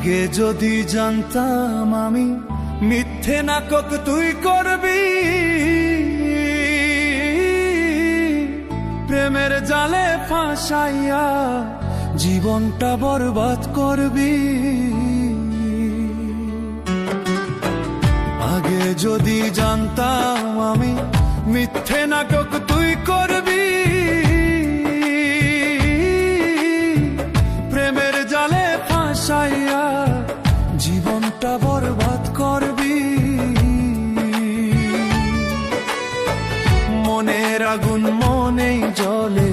আগে যদি জানতাম আমি মিথ্যে নাটক তুই করবি, প্রেমের জালে ফাঁসাইয়া জীবনটা বরবাদ করবি। আগে যদি জানতাম আমি মিথ্যে নাটক তুই করবি, প্রেমের জালে ফাঁসাইয়া জীবনটা বরবাদ করবি। মনের আগুন মনেই জ্বলে,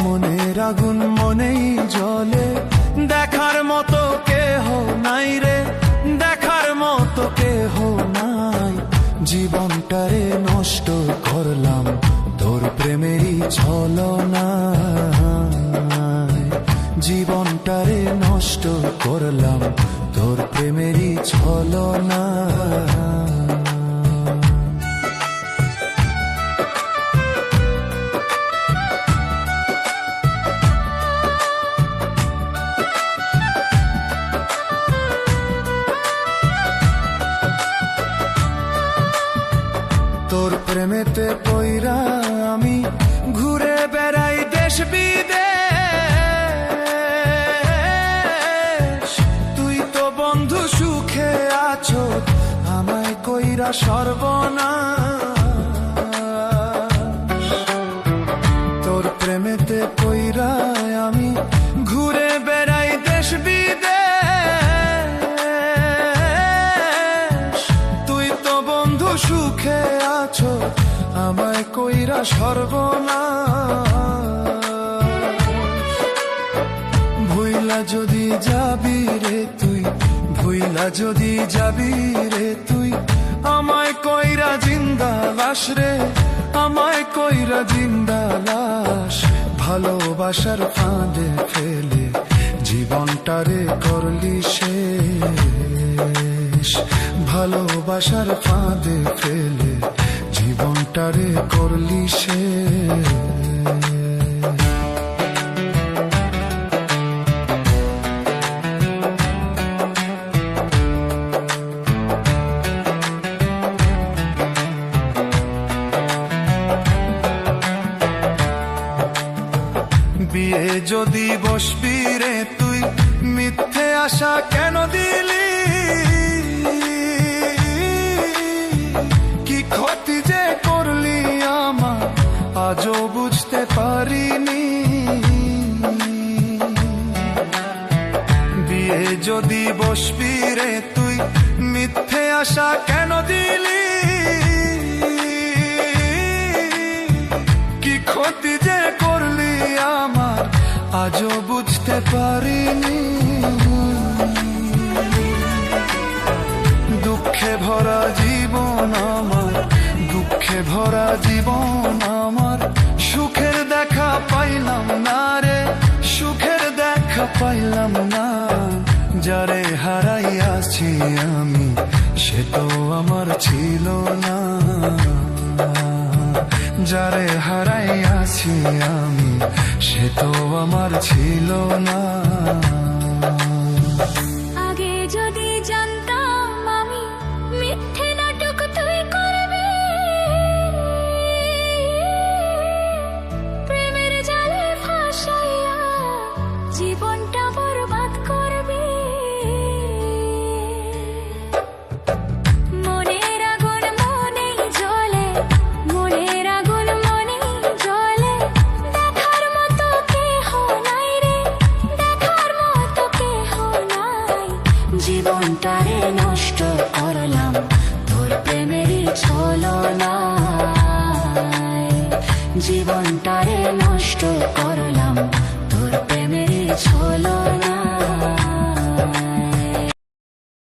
মনের আগুন মনেই জ্বলে, দেখার মতো কেহ নাই রে, দেখার মতো কেহ নাই। জীবনটারে নষ্ট করলাম তোর প্রেমেরই ছলনায়, জীবনটারে নষ্ট করলাম তোর প্রেমেরই ছলনায়। তোর প্রেমেতে পইরা আমি ঘুরে বেড়াই দেশ বিদেশ, তুই তো বন্ধু সুখে আছো আমায় কইরা সর্বনাশ। তোর প্রেমেতে পইরা আমি ঘুরে বেড়াই দেশ বিদেশ, তুই তো বন্ধু সুখে আছো আমায় কইরা সর্বনাশ। ভুইলা যদি যাবি রে তুই, ভুইলা যদি যাবি রে তুই, আমায় কইরা জিন্দা লাশ রে, আমায় কইরা জিন্দা লাশ। ভালোবাসার ফাঁদে ফেলে জীবনটারে করলি শেষ, ভালোবাসার ফাঁদে ফেলে জীবনটারে করলি শেষ। বিয়ে যদি বসবি রে তুই, মিথ্যে আশা কেন দিলি, কি ক্ষতি যে করলি আমার আজও বুঝতে পারিনি। বিয়ে যদি বসবি রে তুই, মিথ্যে আশা কেন দিলি, কি ক্ষতি যে করলি আমার আজও বুঝতে পারিনি। দুঃখে ভরা জীবন আমার, দুঃখে ভরা জীবন আমার, সুখের দেখা পাইলাম না রে, সুখের দেখা পাইলাম না। যারে হারাইয়াছি আমি সে তো আমার ছিল না, যারে হারাইয়াছি আমি সে তো আমার ছিল না।